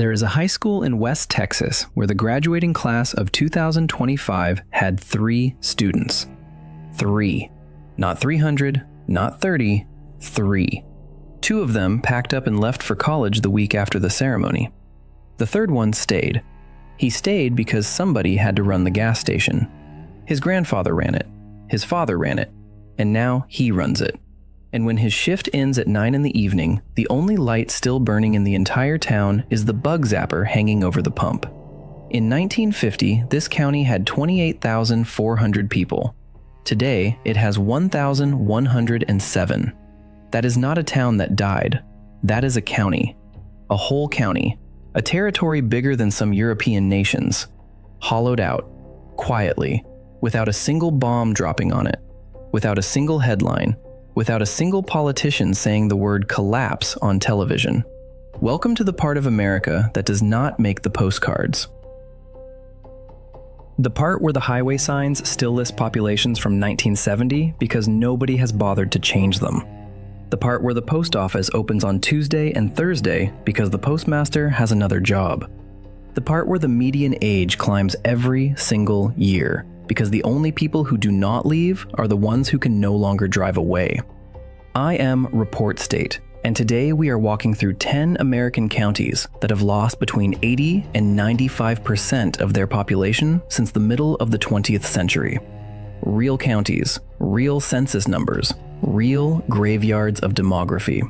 There is a high school in West Texas where the graduating class of 2025 had 3 students. 3. Not 300, not 30, 3. 2 of them packed up and left for college the week after the ceremony. The third one stayed. He stayed because somebody had to run the gas station. His grandfather ran it, his father ran it, and now he runs it. And when his shift ends at 9 in the evening, the only light still burning in the entire town is the bug zapper hanging over the pump. In 1950, this county had 28,400 people. Today, it has 1,107. That is not a town that died. That is a county. A whole county. A territory bigger than some European nations. Hollowed out. Quietly. Without a single bomb dropping on it. Without a single headline. Without a single politician saying the word collapse on television. Welcome to the part of America that does not make the postcards. The part where the highway signs still list populations from 1970 because nobody has bothered to change them. The part where the post office opens on Tuesday and Thursday because the postmaster has another job. The part where the median age climbs every single year because the only people who do not leave are the ones who can no longer drive away. I am Report State, and today we are walking through 10 American counties that have lost between 80 and 95% of their population since the middle of the 20th century. Real counties, real census numbers, real graveyards of demography.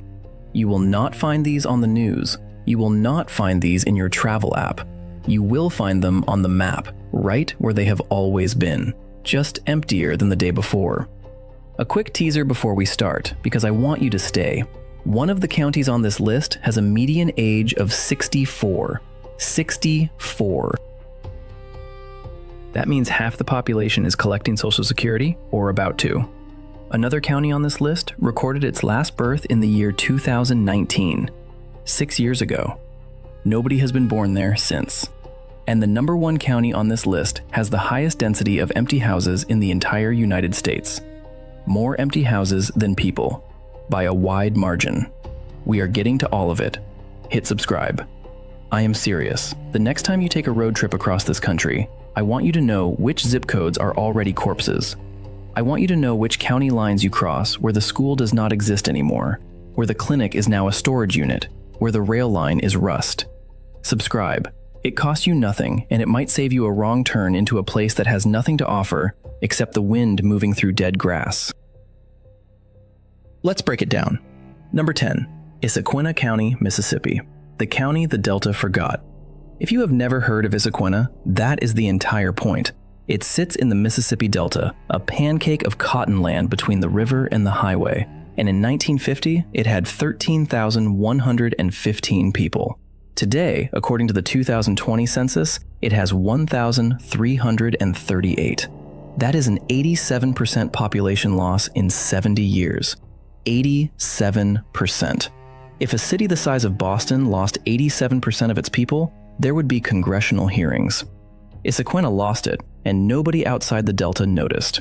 You will not find these on the news. You will not find these in your travel app. You will find them on the map, right where they have always been, just emptier than the day before. A quick teaser before we start, because I want you to stay. One of the counties on this list has a median age of 64. 64. That means half the population is collecting Social Security, or about to. Another county on this list recorded its last birth in the year 2019, 6 years ago. Nobody has been born there since. And the number 1 county on this list has the highest density of empty houses in the entire United States. More empty houses than people, by a wide margin. We are getting to all of it. Hit subscribe. I am serious. The next time you take a road trip across this country, I want you to know which zip codes are already corpses. I want you to know which county lines you cross where the school does not exist anymore, where the clinic is now a storage unit, where the rail line is rust. Subscribe. It costs you nothing, and it might save you a wrong turn into a place that has nothing to offer except the wind moving through dead grass. Let's break it down. Number 10. Issaquena County, Mississippi. The county the Delta forgot. If you have never heard of Issaquena, that is the entire point. It sits in the Mississippi Delta, a pancake of cotton land between the river and the highway, and in 1950, it had 13,115 people. Today, according to the 2020 census, it has 1,338. That is an 87% population loss in 70 years. 87%. If a city the size of Boston lost 87% of its people, there would be congressional hearings. Issaquena lost it, and nobody outside the Delta noticed.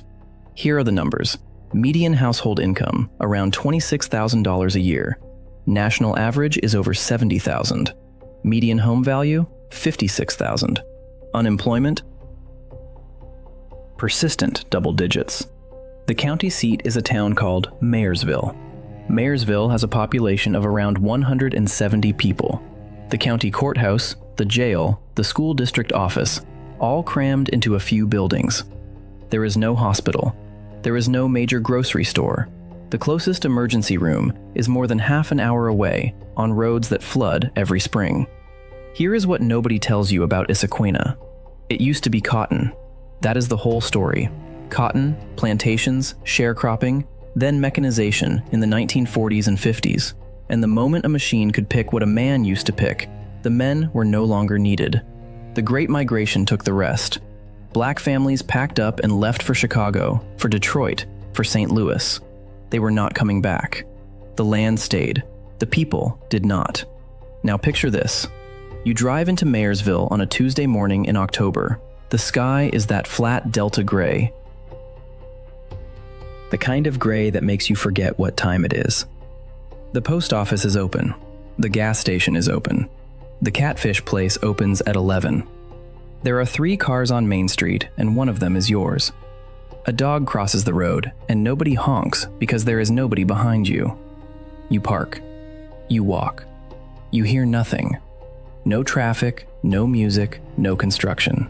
Here are the numbers. Median household income, around $26,000 a year. National average is over $70,000. Median home value, $56,000. Unemployment, persistent double digits. The county seat is a town called Mayersville. Mayersville has a population of around 170 people. The county courthouse, the jail, the school district office, all crammed into a few buildings. There is no hospital. There is no major grocery store. The closest emergency room is more than half an hour away on roads that flood every spring. Here is what nobody tells you about Issaquena. It used to be cotton. That is the whole story. Cotton, plantations, sharecropping, then mechanization in the 1940s and 50s. And the moment a machine could pick what a man used to pick, the men were no longer needed. The Great Migration took the rest. Black families packed up and left for Chicago, for Detroit, for St. Louis. They were not coming back. The land stayed. The people did not. Now picture this. You drive into Mayersville on a Tuesday morning in October. The sky is that flat delta gray. The kind of gray that makes you forget what time it is. The post office is open. The gas station is open. The catfish place opens at 11. There are 3 cars on Main Street, and one of them is yours. A dog crosses the road, and nobody honks because there is nobody behind you. You park. You walk. You hear nothing. No traffic, no music, no construction.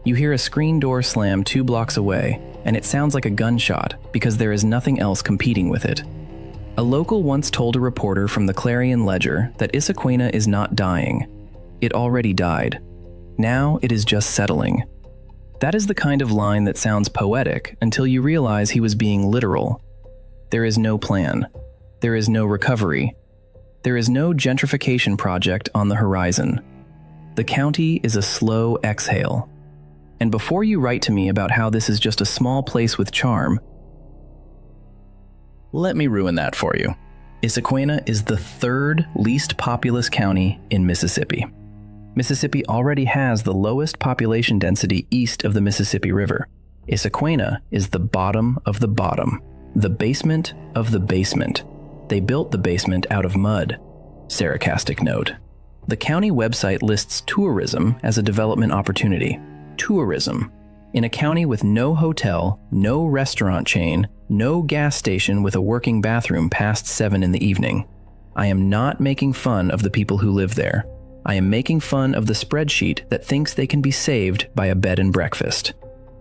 You hear a screen door slam 2 blocks away, and it sounds like a gunshot because there is nothing else competing with it. A local once told a reporter from the Clarion Ledger that Issaquena is not dying. It already died. Now it is just settling. That is the kind of line that sounds poetic until you realize he was being literal. There is no plan. There is no recovery. There is no gentrification project on the horizon. The county is a slow exhale. And before you write to me about how this is just a small place with charm, let me ruin that for you. Issaquena is the 3rd least populous county in Mississippi. Mississippi already has the lowest population density east of the Mississippi River. Issaquena is the bottom of the bottom, the basement of the basement. They built the basement out of mud. Sarcastic note. The county website lists tourism as a development opportunity. Tourism. In a county with no hotel, no restaurant chain, no gas station with a working bathroom past 7 in the evening. I am not making fun of the people who live there. I am making fun of the spreadsheet that thinks they can be saved by a bed and breakfast.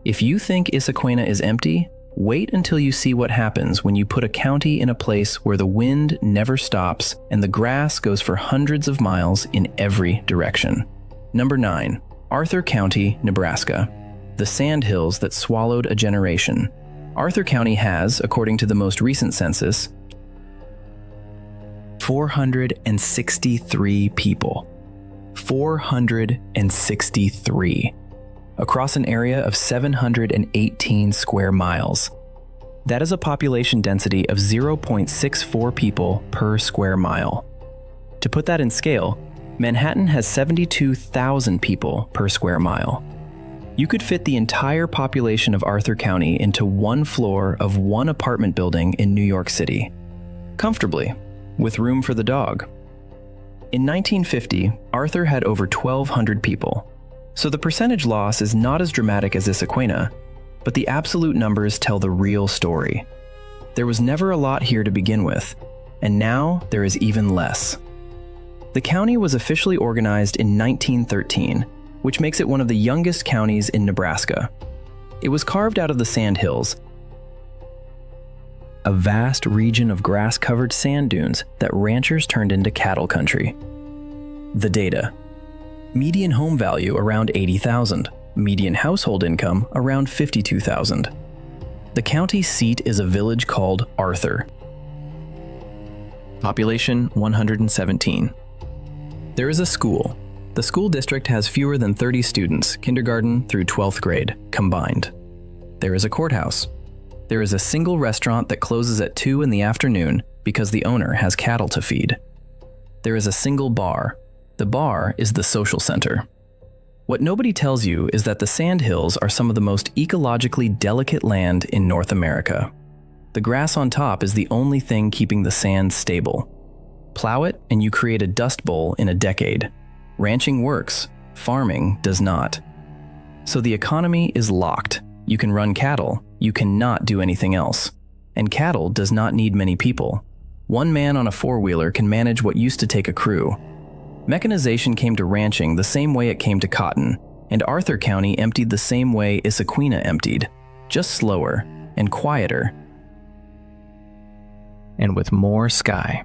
If you think Issaquena is empty, wait until you see what happens when you put a county in a place where the wind never stops and the grass goes for hundreds of miles in every direction. Number 9. Arthur County, Nebraska. The sandhills that swallowed a generation. Arthur County has, according to the most recent census, 463 people. 463. Across an area of 718 square miles. That is a population density of 0.64 people per square mile. To put that in scale, Manhattan has 72,000 people per square mile. You could fit the entire population of Arthur County into one floor of one apartment building in New York City. Comfortably, with room for the dog. In 1950, Arthur had over 1,200 people. So the percentage loss is not as dramatic as Issaquena, but the absolute numbers tell the real story. There was never a lot here to begin with, and now there is even less. The county was officially organized in 1913, which makes it one of the youngest counties in Nebraska. It was carved out of the sandhills, a vast region of grass-covered sand dunes that ranchers turned into cattle country. The data. Median home value around $80,000. Median household income around $52,000. The county seat is a village called Arthur. Population 117. There is a school. The school district has fewer than 30 students, kindergarten through 12th grade, combined. There is a courthouse. There is a single restaurant that closes at 2 in the afternoon because the owner has cattle to feed. There is a single bar. The bar is the social center. What nobody tells you is that the sandhills are some of the most ecologically delicate land in North America. The grass on top is the only thing keeping the sand stable. Plow it and you create a dust bowl in a decade. Ranching works, farming does not. So the economy is locked. You can run cattle, you cannot do anything else. And cattle does not need many people. One man on a four-wheeler can manage what used to take a crew. Mechanization came to ranching the same way it came to cotton, and Arthur County emptied the same way Issaquena emptied, just slower and quieter, and with more sky.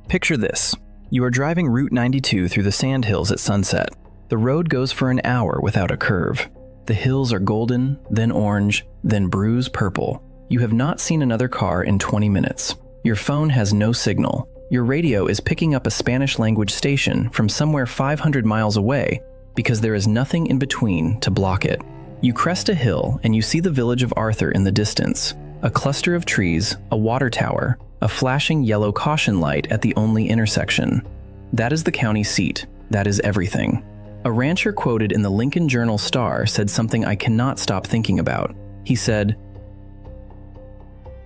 Picture this. You are driving Route 92 through the sandhills at sunset. The road goes for an hour without a curve. The hills are golden, then orange, then bruise purple. You have not seen another car in 20 minutes. Your phone has no signal. Your radio is picking up a Spanish language station from somewhere 500 miles away because there is nothing in between to block it. You crest a hill and you see the village of Arthur in the distance. A cluster of trees, a water tower, a flashing yellow caution light at the only intersection. That is the county seat. That is everything. A rancher quoted in the Lincoln Journal-Star said something I cannot stop thinking about. He said,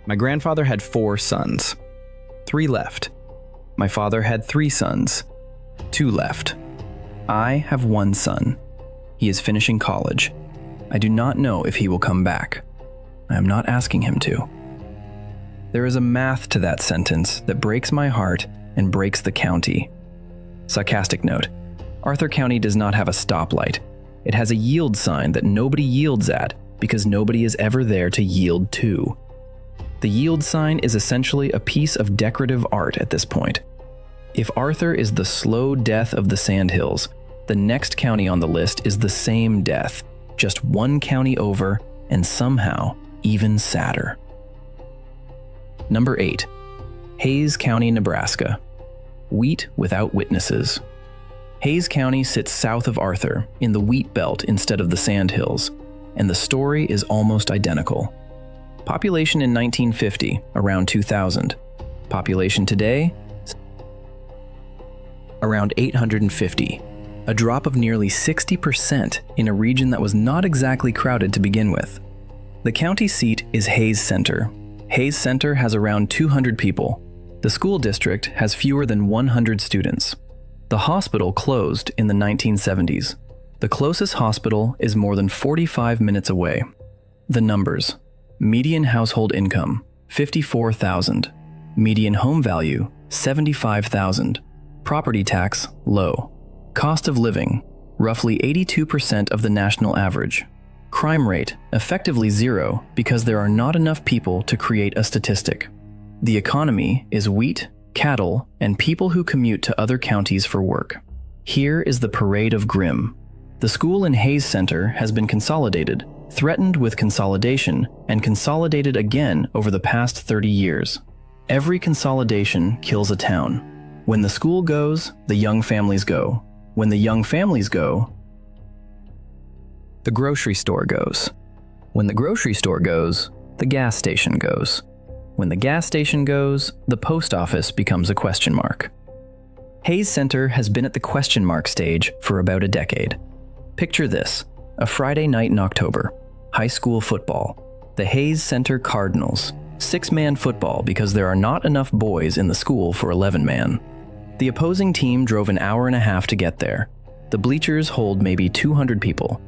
"My grandfather had 4 sons. 3 left. My father had 3 sons. 2 left. I have one son. He is finishing college. I do not know if he will come back. I am not asking him to. There is a math to that sentence that breaks my heart and breaks the county. Sarcastic note: Arthur County does not have a stoplight. It has a yield sign that nobody yields at because nobody is ever there to yield to. The yield sign is essentially a piece of decorative art at this point. If Arthur is the slow death of the Sandhills, the next county on the list is the same death, just one county over and somehow even sadder. Number 8. Hays County, Nebraska. Wheat without witnesses. Hays County sits south of Arthur, in the wheat belt instead of the Sandhills, and the story is almost identical. Population in 1950, around 2,000. Population today, around 850. A drop of nearly 60% in a region that was not exactly crowded to begin with. The county seat is Hays Center. Hays Center has around 200 people. The school district has fewer than 100 students. The hospital closed in the 1970s. The closest hospital is more than 45 minutes away. The numbers: median household income, $54,000. Median home value, $75,000. Property tax, low. Cost of living, roughly 82% of the national average. Crime rate, effectively zero because there are not enough people to create a statistic. The economy is wheat, cattle, and people who commute to other counties for work. Here is the parade of grim. The school in Hays Center has been consolidated, threatened with consolidation, and consolidated again over the past 30 years. Every consolidation kills a town. When the school goes, the young families go. When the young families go, the grocery store goes. When the grocery store goes, the gas station goes. When the gas station goes, the post office becomes a question mark. Hays Center has been at the question mark stage for about a decade. Picture this: a Friday night in October, high school football, the Hays Center Cardinals, 6-man football because there are not enough boys in the school for 11-man. The opposing team drove an hour and a half to get there. The bleachers hold maybe 200 people.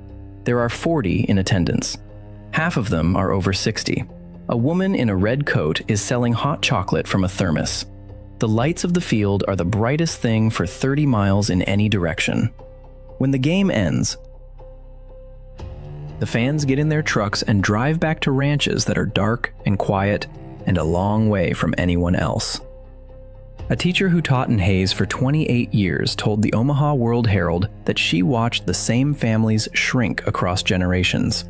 There are 40 in attendance. Half of them are over 60. A woman in a red coat is selling hot chocolate from a thermos. The lights of the field are the brightest thing for 30 miles in any direction. When the game ends, the fans get in their trucks and drive back to ranches that are dark and quiet and a long way from anyone else. A teacher who taught in Hays for 28 years told the Omaha World-Herald that she watched the same families shrink across generations.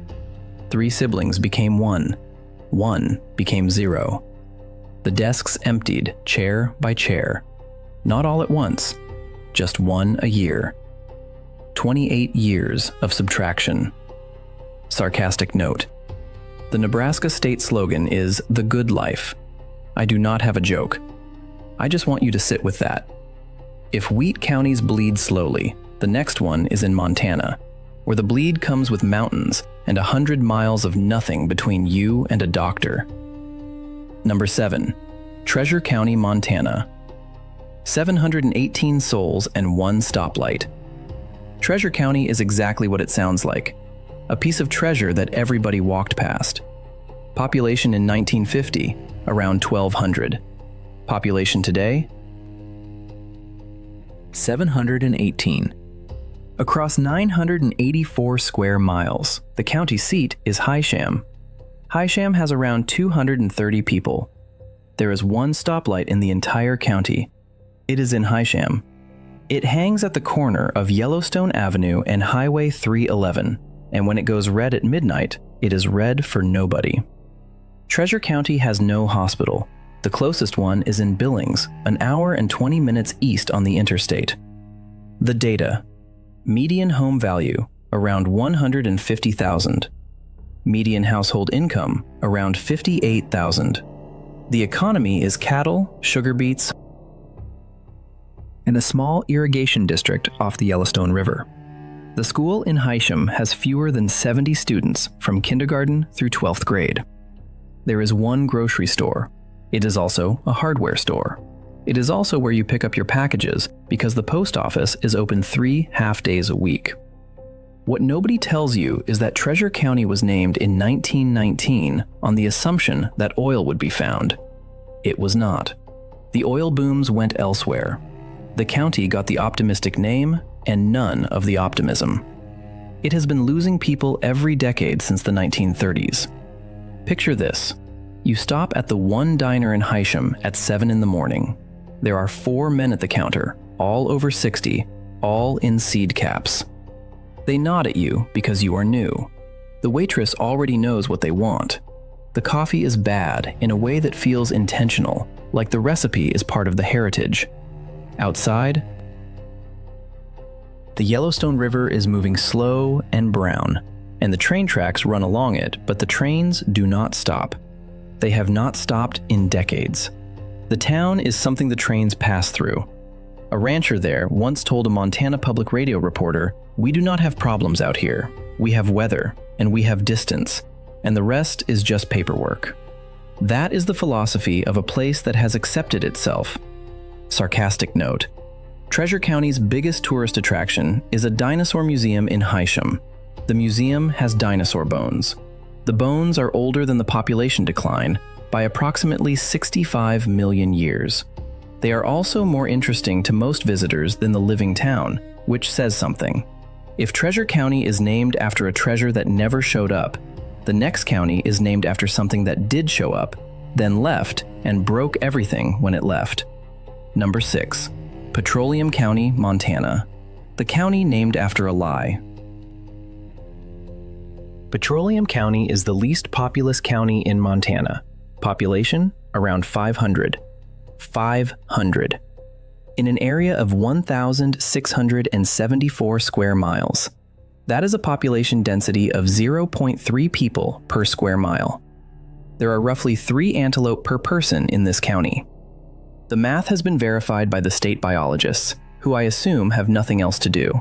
3 siblings became 1. 1 became 0. The desks emptied chair by chair. Not all at once, just one a year. 28 years of subtraction. Sarcastic note: the Nebraska state slogan is "The Good Life." I do not have a joke. I just want you to sit with that. If wheat counties bleed slowly, the next one is in Montana, where the bleed comes with mountains and 100 miles of nothing between you and a doctor. Number 7. Treasure County, Montana. 718 souls and 1 stoplight. Treasure County is exactly what it sounds like. A piece of treasure that everybody walked past. Population in 1950, around 1,200. Population today, 718. Across 984 square miles, the county seat is Hysham. Hysham has around 230 people. There is 1 stoplight in the entire county. It is in Hysham. It hangs at the corner of Yellowstone Avenue and Highway 311, and when it goes red at midnight, it is red for nobody. Treasure County has no hospital. The closest one is in Billings, an hour and 20 minutes east on the interstate. The data: median home value, around $150,000. Median household income, around $58,000. The economy is cattle, sugar beets, and a small irrigation district off the Yellowstone River. The school in Hysham has fewer than 70 students from kindergarten through 12th grade. There is 1 grocery store. It is also a hardware store. It is also where you pick up your packages because the post office is open 3 half-days a week. What nobody tells you is that Treasure County was named in 1919 on the assumption that oil would be found. It was not. The oil booms went elsewhere. The county got the optimistic name and none of the optimism. It has been losing people every decade since the 1930s. Picture this. You stop at the one diner in Hysham at 7 in the morning. There are 4 men at the counter, all over 60, all in seed caps. They nod at you because you are new. The waitress already knows what they want. The coffee is bad in a way that feels intentional, like the recipe is part of the heritage. Outside, the Yellowstone River is moving slow and brown, and the train tracks run along it, but the trains do not stop. They have not stopped in decades. The town is something the trains pass through. A rancher there once told a Montana public radio reporter, "We do not have problems out here. We have weather, and we have distance, and the rest is just paperwork." That is the philosophy of a place that has accepted itself. Sarcastic note. Treasure County's biggest tourist attraction is a dinosaur museum in Hysham. The museum has dinosaur bones. The bones are older than the population decline by approximately 65 million years. They are also more interesting to most visitors than the living town, which says something. If Treasure County is named after a treasure that never showed up, the next county is named after something that did show up, then left, and broke everything when it left. Number 6. Petroleum County, Montana. The county named after a lie. Petroleum County is the least populous county in Montana. Population, around 500. 500. In an area of 1,674 square miles. That is a population density of 0.3 people per square mile. There are roughly 3 antelope per person in this county. The math has been verified by the state biologists, who I assume have nothing else to do.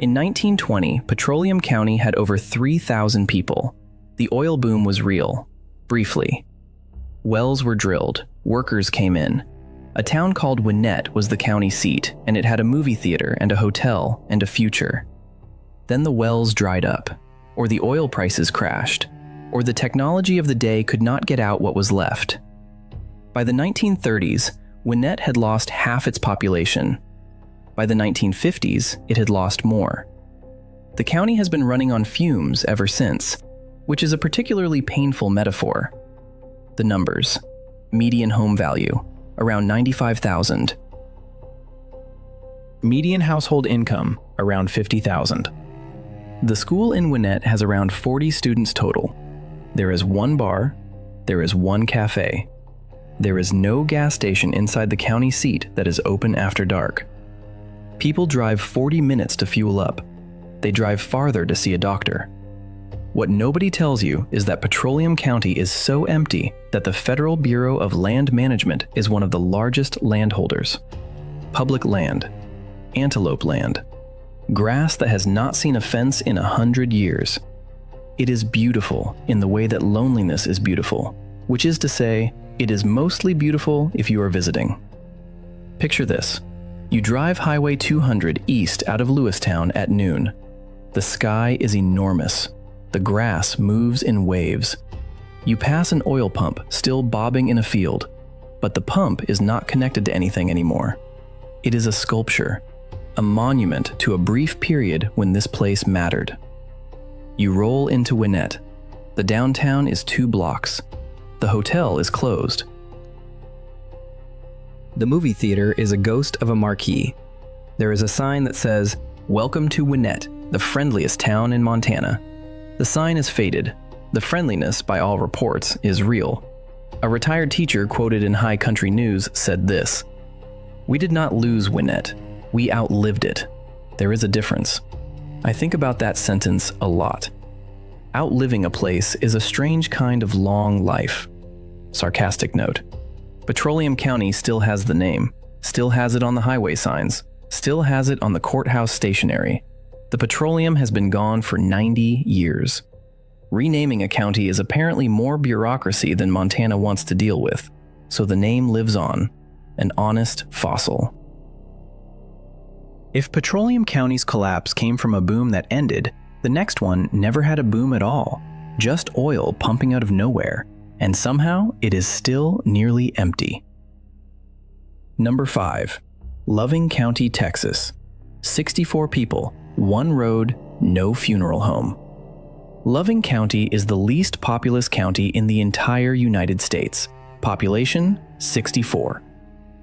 In 1920, Petroleum County had over 3,000 people. The oil boom was real, briefly. Wells were drilled, workers came in. A town called Gwinnett was the county seat, and it had a movie theater and a hotel and a future. Then the wells dried up, or the oil prices crashed, or the technology of the day could not get out what was left. By the 1930s, Gwinnett had lost half its population. By the 1950s, it had lost more. The county has been running on fumes ever since, which is a particularly painful metaphor. The numbers. Median home value, around $95,000. Median household income, around $50,000. The school in Gwinnett has around 40 students total. There is 1 bar, there is 1 cafe. There is no gas station inside the county seat that is open after dark. People drive 40 minutes to fuel up. They drive farther to see a doctor. What nobody tells you is that Petroleum County is so empty that the Federal Bureau of Land Management is one of the largest landholders. Public land, antelope land, grass that has not seen a fence in 100 years. It is beautiful in the way that loneliness is beautiful, which is to say, it is mostly beautiful if you are visiting. Picture this. You drive Highway 200 east out of Lewistown at noon. The sky is enormous. The grass moves in waves. You pass an oil pump still bobbing in a field, but the pump is not connected to anything anymore. It is a sculpture, a monument to a brief period when this place mattered. You roll into Gwinnett. The downtown is 2 blocks. The hotel is closed. The movie theater is a ghost of a marquee. There is a sign that says, "Welcome to Gwinnett, the friendliest town in Montana." The sign is faded. The friendliness, by all reports, is real. A retired teacher quoted in High Country News said this, "We did not lose Gwinnett. We outlived it. There is a difference." I think about that sentence a lot. Outliving a place is a strange kind of long life. Sarcastic note. Petroleum County still has the name, still has it on the highway signs, still has it on the courthouse stationery. The Petroleum has been gone for 90 years. Renaming a county is apparently more bureaucracy than Montana wants to deal with, so the name lives on. an honest fossil. If Petroleum County's collapse came from a boom that ended, the next one never had a boom at all, just oil pumping out of nowhere, and somehow it is still nearly empty. Number 5. Loving County, Texas. 64 people, 1 road, no funeral home. Loving County is the least populous county in the entire United States. Population, 64.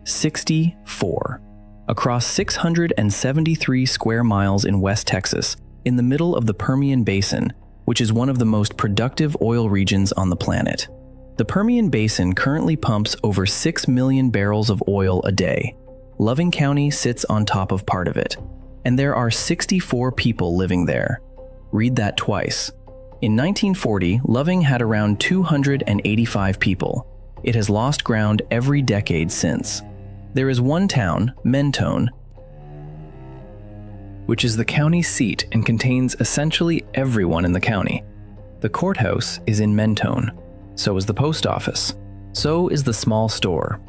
64. Across 673 square miles in West Texas, in the middle of the Permian Basin, which is one of the most productive oil regions on the planet. The Permian Basin currently pumps over 6 million barrels of oil a day. Loving County sits on top of part of it, and there are 64 people living there. Read that twice. In 1940, Loving had around 285 people. It has lost ground every decade since. There is one town, Mentone, which is the county seat and contains essentially everyone in the county. The courthouse is in Mentone. So is the post office. So is the small store.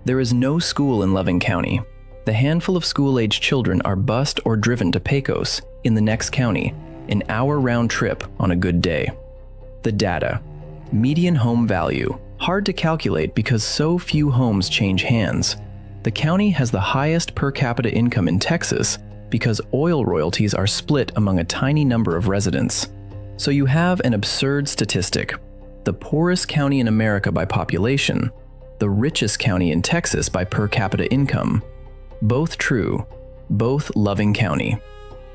There is no school in Loving County. The handful of school-aged children are bused or driven to Pecos in the next county, an hour-round trip on a good day. The data. Median home value. Hard to calculate because so few homes change hands. The county has the highest per capita income in Texas because oil royalties are split among a tiny number of residents. So you have an absurd statistic. The poorest county in America by population, the richest county in Texas by per capita income. Both true, both Loving County.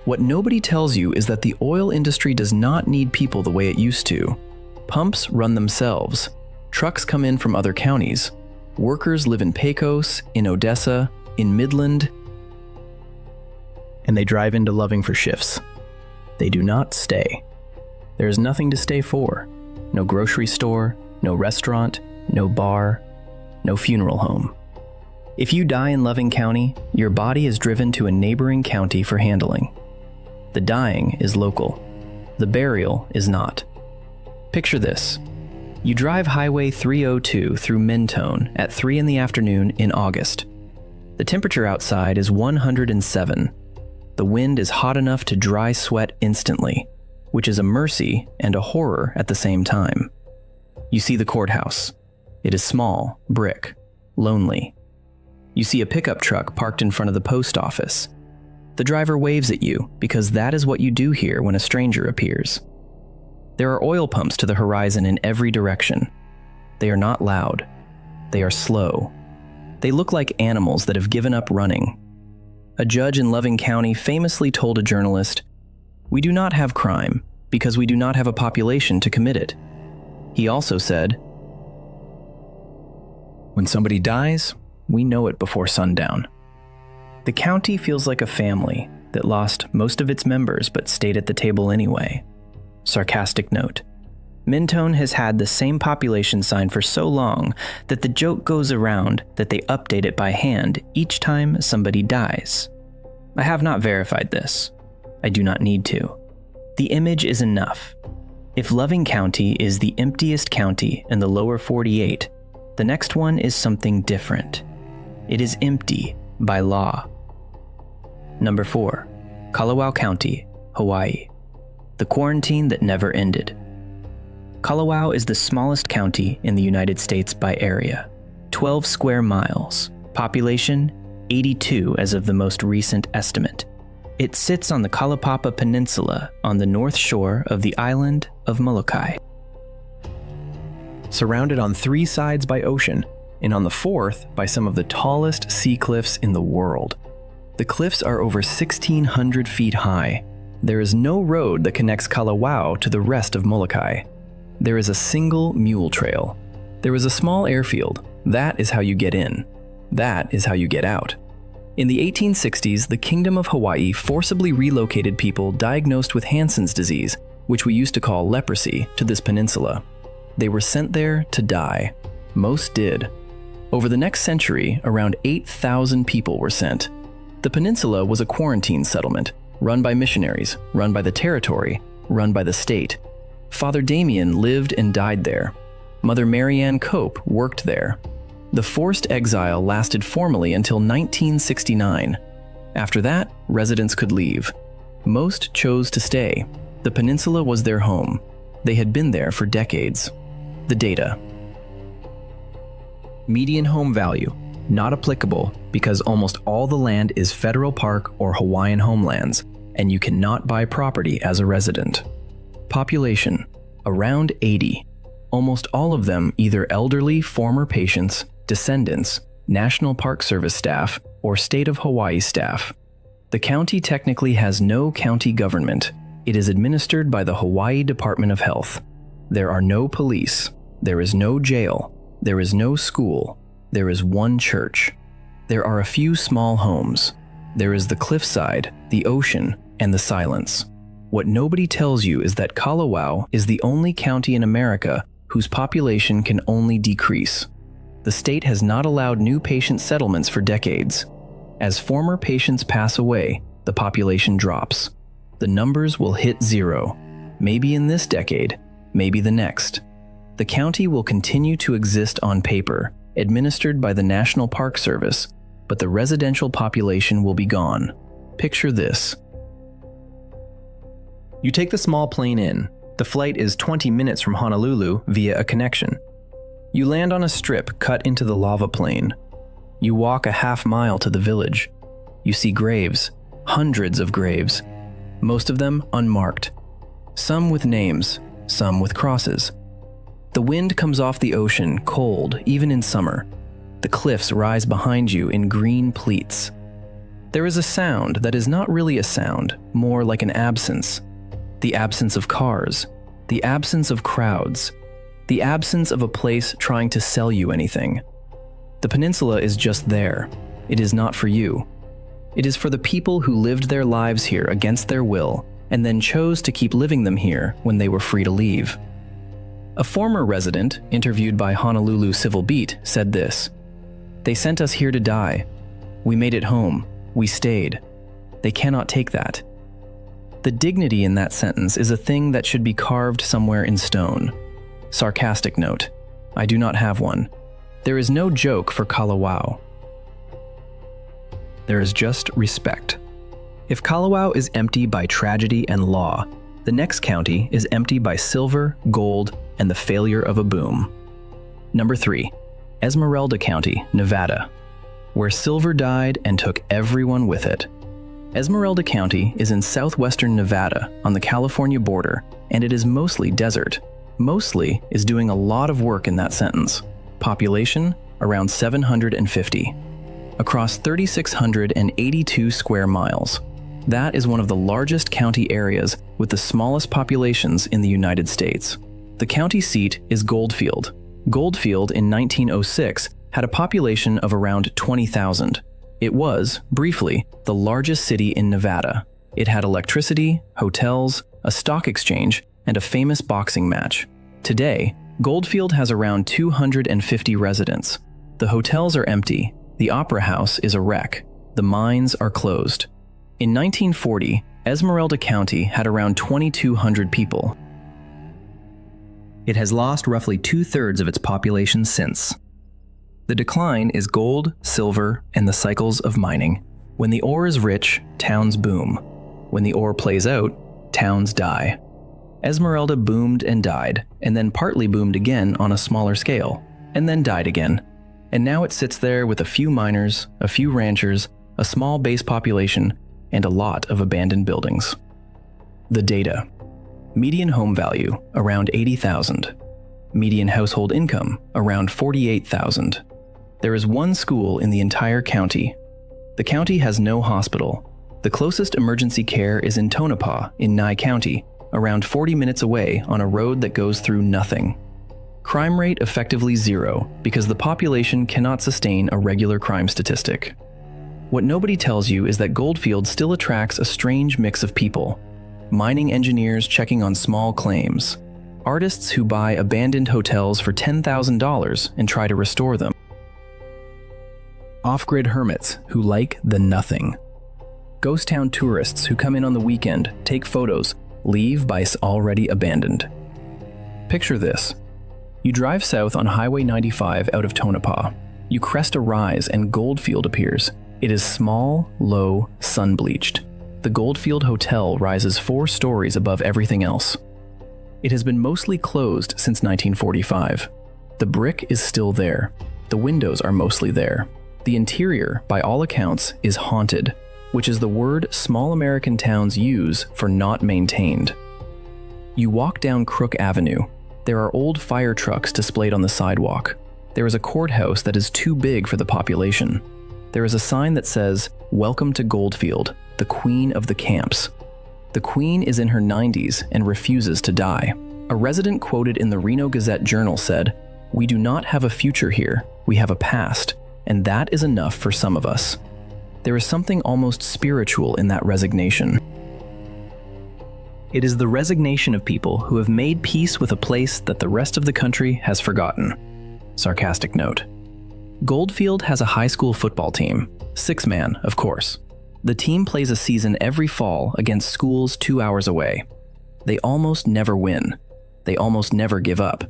What nobody tells you is that the oil industry does not need people the way it used to. Pumps run themselves. Trucks come in from other counties. Workers live in Pecos, in Odessa, in Midland, and they drive into Loving for shifts. They do not stay. There is nothing to stay for. No grocery store, no restaurant, no bar, no funeral home. If you die in Loving County, your body is driven to a neighboring county for handling. The dying is local. The burial is not. Picture this. You drive Highway 302 through Mentone at 3 in the afternoon in August. The temperature outside is 107. The wind is hot enough to dry sweat instantly, which is a mercy and a horror at the same time. You see the courthouse. It is small, brick, lonely. You see a pickup truck parked in front of the post office. The driver waves at you because that is what you do here when a stranger appears. There are oil pumps to the horizon in every direction. They are not loud. They are slow. They look like animals that have given up running. A judge in Loving County famously told a journalist, "We do not have crime because we do not have a population to commit it." He also said, "When somebody dies, we know it before sundown." The county feels like a family that lost most of its members but stayed at the table anyway. Sarcastic note. Mentone has had the same population sign for so long that the joke goes around that they update it by hand each time somebody dies. I have not verified this. I do not need to. The image is enough. If Loving County is the emptiest county in the lower 48, the next one is something different. It is empty by law. Number 4, Kalawao County, Hawaii. The quarantine that never ended. Kalawao is the smallest county in the United States by area, 12 square miles, population 82 as of the most recent estimate. It sits on the Kalapapa Peninsula on the north shore of the island of Molokai. Surrounded on 3 sides by ocean, and on the 4th by some of the tallest sea cliffs in the world. The cliffs are over 1,600 feet high. There is no road that connects Kalawao to the rest of Molokai. There is a single mule trail. There is a small airfield. That is how you get in. That is how you get out. In the 1860s, the Kingdom of Hawaii forcibly relocated people diagnosed with Hansen's disease, which we used to call leprosy, to this peninsula. They were sent there to die. Most did. Over the next century, around 8,000 people were sent. The peninsula was a quarantine settlement, run by missionaries, run by the territory, run by the state. Father Damien lived and died there. Mother Mary Ann Cope worked there. The forced exile lasted formally until 1969. After that, residents could leave. Most chose to stay. The peninsula was their home. They had been there for decades. The data. Median home value, not applicable because almost all the land is federal park or Hawaiian homelands, and you cannot buy property as a resident. Population, around 80. Almost all of them either elderly former patients, descendants, National Park Service staff, or State of Hawaii staff. The county technically has no county government. It is administered by the Hawaii Department of Health. There are no police. There is no jail. There is no school. There is one church. There are a few small homes. There is the cliffside, the ocean, and the silence. What nobody tells you is that Kalawao is the only county in America whose population can only decrease. The state has not allowed new patient settlements for decades. As former patients pass away, the population drops. The numbers will hit zero, maybe in this decade, maybe the next. The county will continue to exist on paper, administered by the National Park Service, but the residential population will be gone. Picture this. You take the small plane in. The flight is 20 minutes from Honolulu via a connection. You land on a strip cut into the lava plain. You walk a half-mile to the village. You see graves, hundreds of graves, most of them unmarked. Some with names, some with crosses. The wind comes off the ocean, cold, even in summer. The cliffs rise behind you in green pleats. There is a sound that is not really a sound, more like an absence. The absence of cars, the absence of crowds, the absence of a place trying to sell you anything. The peninsula is just there. It is not for you. It is for the people who lived their lives here against their will and then chose to keep living them here when they were free to leave. A former resident, interviewed by Honolulu Civil Beat, said this: "They sent us here to die. We made it home. We stayed. They cannot take that." The dignity in that sentence is a thing that should be carved somewhere in stone. Sarcastic note: I do not have one. There is no joke for Kalawao. There is just respect. If Kalawao is empty by tragedy and law, the next county is empty by silver, gold, and the failure of a boom. Number 3, Esmeralda County, Nevada, where silver died and took everyone with it. Esmeralda County is in southwestern Nevada on the California border, and it is mostly desert. Mostly is doing a lot of work in that sentence. Population, around 750. Across 3,682 square miles. That is one of the largest county areas with the smallest populations in the United States. The county seat is Goldfield. Goldfield in 1906 had a population of around 20,000. It was, briefly, the largest city in Nevada. It had electricity, hotels, a stock exchange, and a famous boxing match. Today, Goldfield has around 250 residents. The hotels are empty. The opera house is a wreck. The mines are closed. In 1940, Esmeralda County had around 2,200 people. It has lost roughly 2/3 of its population since. The decline is gold, silver, and the cycles of mining. When the ore is rich, towns boom. When the ore plays out, towns die. Esmeralda boomed and died, and then partly boomed again on a smaller scale, and then died again. And now it sits there with a few miners, a few ranchers, a small base population, and a lot of abandoned buildings. The data. Median home value, around $80,000. Median household income, around $48,000. There is one school in the entire county. The county has no hospital. The closest emergency care is in Tonopah, in Nye County, around 40 minutes away on a road that goes through nothing. Crime rate effectively zero because the population cannot sustain a regular crime statistic. What nobody tells you is that Goldfield still attracts a strange mix of people. Mining engineers checking on small claims. Artists who buy abandoned hotels for $10,000 and try to restore them. Off-grid hermits who like the nothing. Ghost town tourists who come in on the weekend, take photos, leave by already abandoned. Picture this. You drive south on Highway 95 out of Tonopah. You crest a rise and Goldfield appears. It is small, low, sun-bleached. The Goldfield Hotel rises 4 stories above everything else. It has been mostly closed since 1945. The brick is still there. The windows are mostly there. The interior, by all accounts, is haunted, which is the word small American towns use for not maintained. You walk down Crook Avenue. There are old fire trucks displayed on the sidewalk. There is a courthouse that is too big for the population. There is a sign that says, "Welcome to Goldfield, the Queen of the Camps." The Queen is in her 90s and refuses to die. A resident quoted in the Reno Gazette-Journal said, "We do not have a future here, we have a past, and that is enough for some of us." There is something almost spiritual in that resignation. It is the resignation of people who have made peace with a place that the rest of the country has forgotten. Sarcastic note. Goldfield has a high school football team, 6-man, of course. The team plays a season every fall against schools 2 hours away. They almost never win. They almost never give up.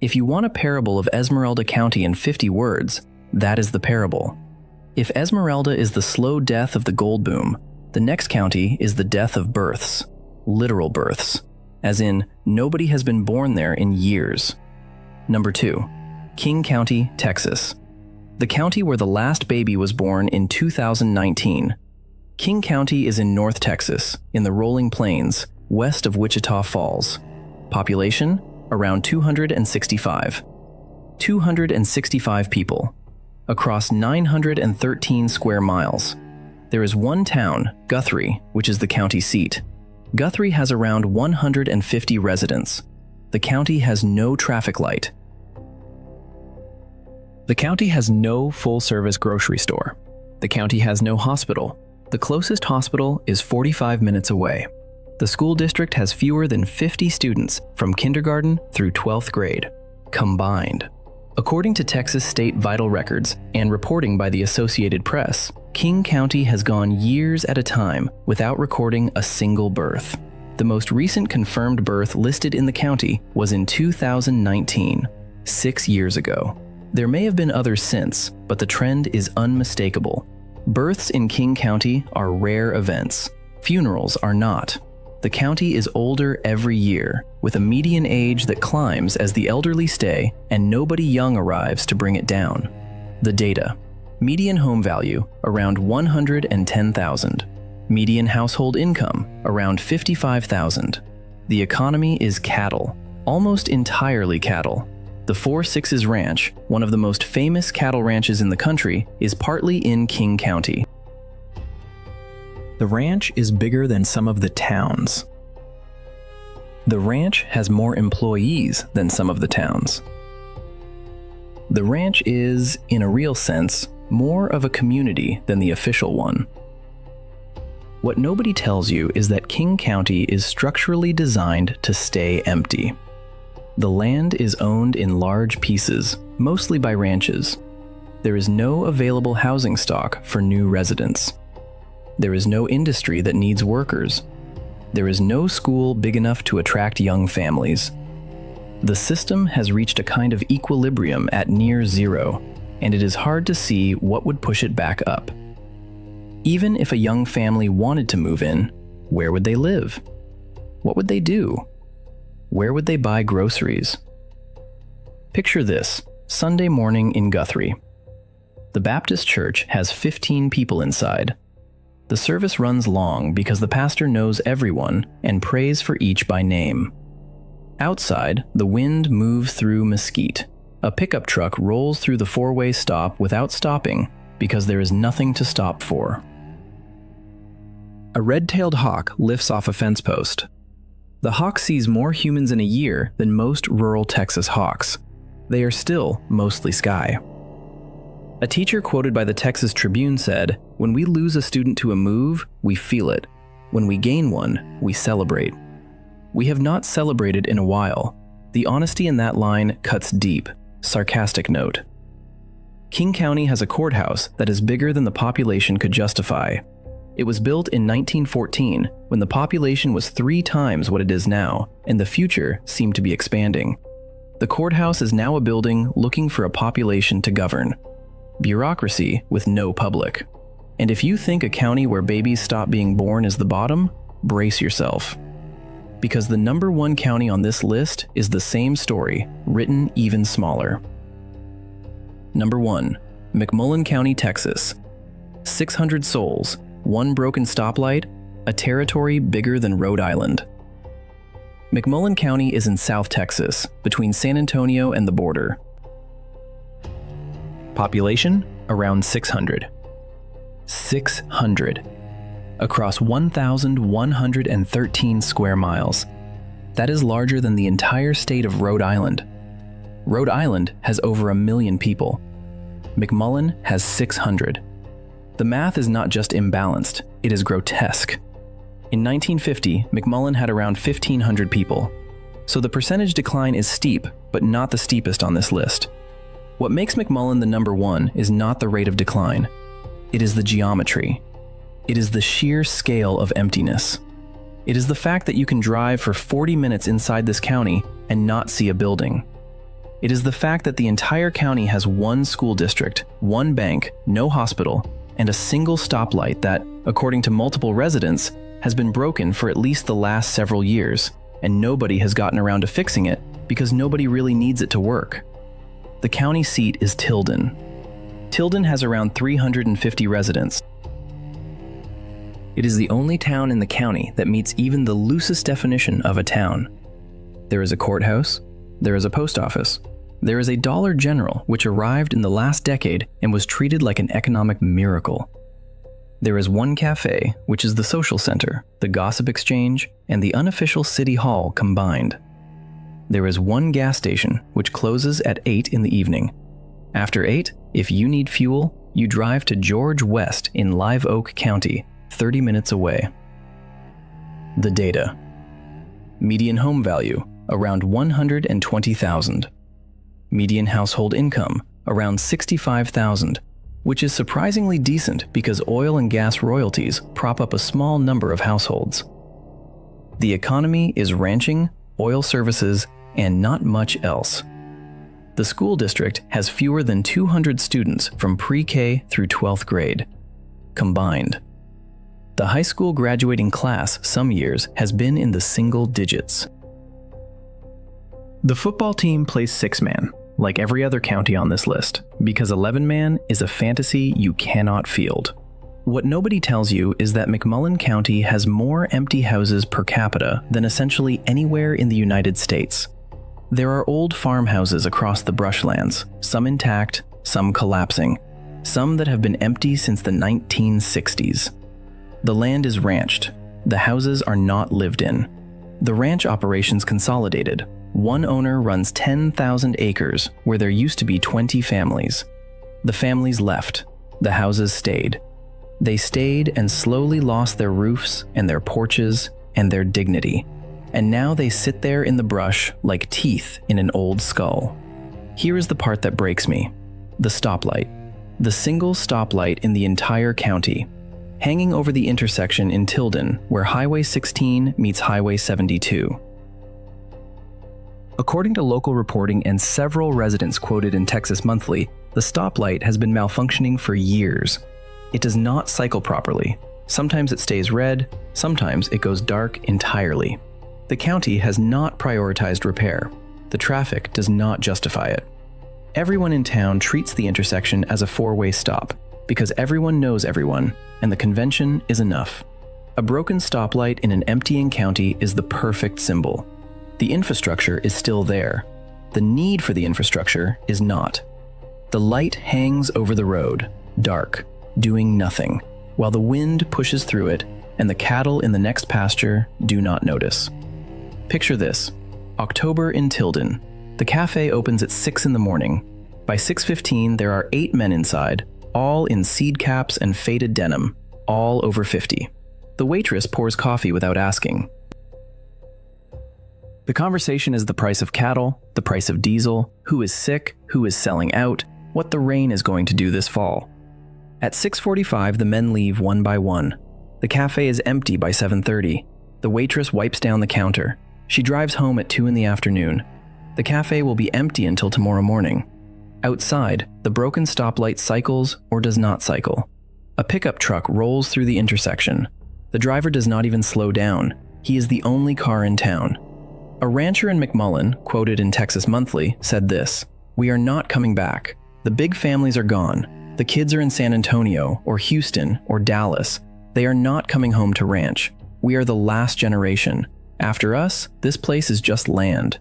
If you want a parable of Esmeralda County in 50 words, that is the parable. If Esmeralda is the slow death of the gold boom, the next county is the death of births, literal births, as in nobody has been born there in years. Number 2, King County, Texas. The county where the last baby was born in 2019. King County is in North Texas, in the rolling plains, west of Wichita Falls. Population, around 265. 265 people, across 913 square miles. There is one town, Guthrie, which is the county seat. Guthrie has around 150 residents. The county has no traffic light. The county has no full-service grocery store. The county has no hospital. The closest hospital is 45 minutes away. The school district has fewer than 50 students from kindergarten through 12th grade, combined. According to Texas state vital records and reporting by the Associated Press, King County has gone years at a time without recording a single birth. The most recent confirmed birth listed in the county was in 2019, 6 years ago. There may have been others since, but the trend is unmistakable. Births in King County are rare events. Funerals are not. The county is older every year, with a median age that climbs as the elderly stay and nobody young arrives to bring it down. The data. Median home value, around $110,000. Median household income, around $55,000. The economy is cattle, almost entirely cattle. The 4 Sixes Ranch, one of the most famous cattle ranches in the country, is partly in King County. The ranch is bigger than some of the towns. The ranch has more employees than some of the towns. The ranch is, in a real sense, more of a community than the official one. What nobody tells you is that King County is structurally designed to stay empty. The land is owned in large pieces, mostly by ranches. There is no available housing stock for new residents. There is no industry that needs workers. There is no school big enough to attract young families. The system has reached a kind of equilibrium at near zero, and it is hard to see what would push it back up. Even if a young family wanted to move in, where would they live? What would they do? Where would they buy groceries? Picture this, Sunday morning in Guthrie. The Baptist church has 15 people inside. The service runs long because the pastor knows everyone and prays for each by name. Outside, the wind moves through mesquite. A pickup truck rolls through the 4-way stop without stopping because there is nothing to stop for. A red-tailed hawk lifts off a fence post. The hawk sees more humans in a year than most rural Texas hawks. They are still mostly sky. A teacher quoted by the Texas Tribune said, "When we lose a student to a move, we feel it. When we gain one, we celebrate." We have not celebrated in a while. The honesty in that line cuts deep. Sarcastic note. King County has a courthouse that is bigger than the population could justify. It was built in 1914 when the population was 3 times what it is now, and the future seemed to be expanding. The courthouse is now a building looking for a population to govern. bureaucracy with no public. And if you think a county where babies stop being born is the bottom, brace yourself. Because the number one county on this list is the same story, written even smaller. Number 1, McMullen County, Texas. 600 souls, 1 broken stoplight, a territory bigger than Rhode Island. McMullen County is in South Texas, between San Antonio and the border. Population, around 600. 600. Across 1,113 square miles. That is larger than the entire state of Rhode Island. Rhode Island has over 1 million people. McMullen has 600. The math is not just imbalanced, it is grotesque. In 1950, McMullen had around 1,500 people. So the percentage decline is steep, but not the steepest on this list. What makes McMullen the number 1 is not the rate of decline. It is the geometry. It is the sheer scale of emptiness. It is the fact that you can drive for 40 minutes inside this county and not see a building. It is the fact that the entire county has 1 school district, 1 bank, no hospital, and a single stoplight that, according to multiple residents, has been broken for at least the last several years, and nobody has gotten around to fixing it because nobody really needs it to work. The county seat is Tilden. Tilden has around 350 residents. It is the only town in the county that meets even the loosest definition of a town. There is a courthouse, there is a post office, there is a Dollar General which arrived in the last decade and was treated like an economic miracle. There is 1 cafe, which is the social center, the gossip exchange, and the unofficial city hall combined. There is 1 gas station, which closes at 8 in the evening. After 8, if you need fuel, you drive to George West in Live Oak County, 30 minutes away. The data. Median home value, around $120,000. Median household income, around $65,000, which is surprisingly decent because oil and gas royalties prop up a small number of households. The economy is ranching, oil services, and not much else. The school district has fewer than 200 students from pre-K through 12th grade, combined. The high school graduating class some years has been in the single digits. The football team plays 6-man, like every other county on this list, because 11-man is a fantasy you cannot field. What nobody tells you is that McMullen County has more empty houses per capita than essentially anywhere in the United States. There are old farmhouses across the brushlands, some intact, some collapsing, some that have been empty since the 1960s. The land is ranched. The houses are not lived in. The ranch operations consolidated. 1 owner runs 10,000 acres where there used to be 20 families. The families left. The houses stayed. They stayed and slowly lost their roofs and their porches and their dignity. And now they sit there in the brush like teeth in an old skull. Here is the part that breaks me. The stoplight. The single stoplight in the entire county, hanging over the intersection in Tilden where Highway 16 meets Highway 72. According to local reporting and several residents quoted in Texas Monthly, the stoplight has been malfunctioning for years. It does not cycle properly. Sometimes it stays red, sometimes it goes dark entirely. The county has not prioritized repair. The traffic does not justify it. Everyone in town treats the intersection as a 4-way stop because everyone knows everyone, and the convention is enough. A broken stoplight in an emptying county is the perfect symbol. The infrastructure is still there. The need for the infrastructure is not. The light hangs over the road, dark, doing nothing, while the wind pushes through it and the cattle in the next pasture do not notice. Picture this: October in Tilden. The cafe opens at 6 in the morning. By 6:15, there are 8 men inside, all in seed caps and faded denim, all over 50. The waitress pours coffee without asking. The conversation is the price of cattle, the price of diesel, who is sick, who is selling out, what the rain is going to do this fall. At 6:45, the men leave one by one. The cafe is empty by 7:30. The waitress wipes down the counter. She drives home at 2 in the afternoon. The cafe will be empty until tomorrow morning. Outside, the broken stoplight cycles or does not cycle. A pickup truck rolls through the intersection. The driver does not even slow down. He is the only car in town. A rancher in McMullen, quoted in Texas Monthly, said this: "We are not coming back. The big families are gone. The kids are in San Antonio or Houston or Dallas. They are not coming home to ranch. We are the last generation. After us, this place is just land."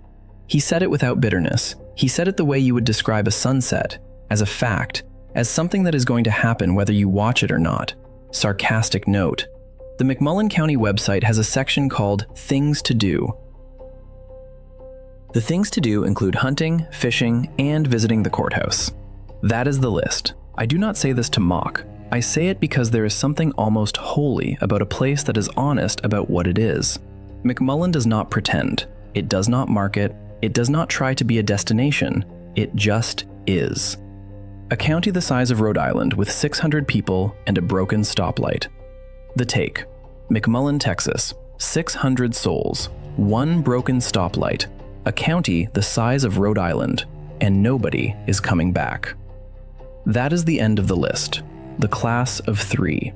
He said it without bitterness. He said it the way you would describe a sunset, as a fact, as something that is going to happen whether you watch it or not. Sarcastic note. The McMullen County website has a section called Things to Do. The things to do include hunting, fishing, and visiting the courthouse. That is the list. I do not say this to mock. I say it because there is something almost holy about a place that is honest about what it is. McMullen does not pretend. It does not market. It does not try to be a destination. It just is. A county the size of Rhode Island with 600 people and a broken stoplight. The take. McMullen, Texas. 600 souls. One broken stoplight. A county the size of Rhode Island. And nobody is coming back. That is the end of the list. The class of 3.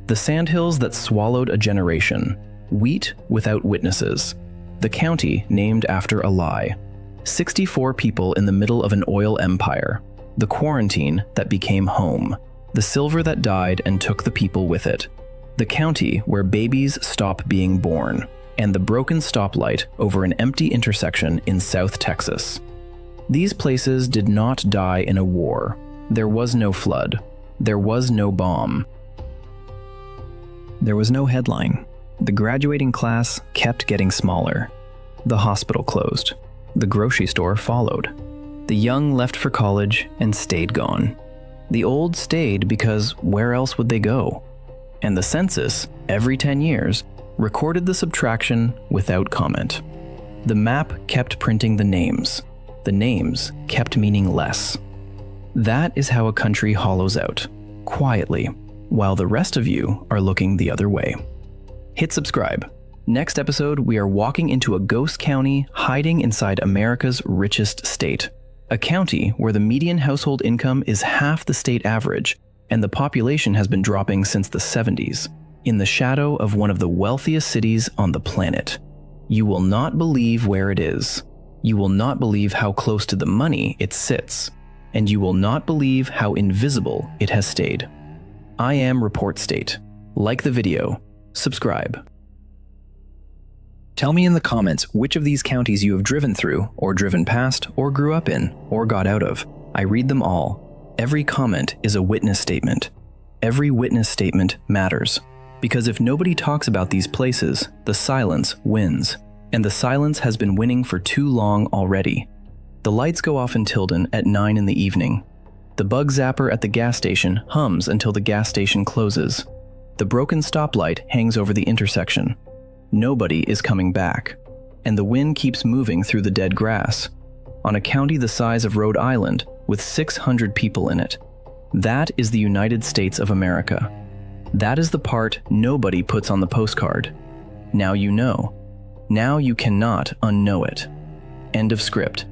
The sandhills that swallowed a generation. Wheat without witnesses. The county named after a lie. 64 people in the middle of an oil empire. The quarantine that became home. The silver that died and took the people with it. The county where babies stop being born. And the broken stoplight over an empty intersection in South Texas. These places did not die in a war. There was no flood. There was no bomb. There was no headline. The graduating class kept getting smaller. The hospital closed. The grocery store followed. The young left for college and stayed gone. The old stayed because where else would they go? And the census, every 10 years, recorded the subtraction without comment. The map kept printing the names. The names kept meaning less. That is how a country hollows out, quietly, while the rest of you are looking the other way. Hit subscribe. Next episode, we are walking into a ghost county hiding inside America's richest state. A county where the median household income is half the state average, and the population has been dropping since the 70s, in the shadow of one of the wealthiest cities on the planet. You will not believe where it is. You will not believe how close to the money it sits. And you will not believe how invisible it has stayed. I am Report State. Like the video. Subscribe. Tell me in the comments which of these counties you have driven through, or driven past, or grew up in, or got out of. I read them all. Every comment is a witness statement. Every witness statement matters. Because if nobody talks about these places, the silence wins. And the silence has been winning for too long already. The lights go off in Tilden at 9 in the evening. The bug zapper at the gas station hums until the gas station closes. The broken stoplight hangs over the intersection. Nobody is coming back. And the wind keeps moving through the dead grass. On a county the size of Rhode Island with 600 people in it. That is the United States of America. That is the part nobody puts on the postcard. Now you know. Now you cannot unknow it. End of script.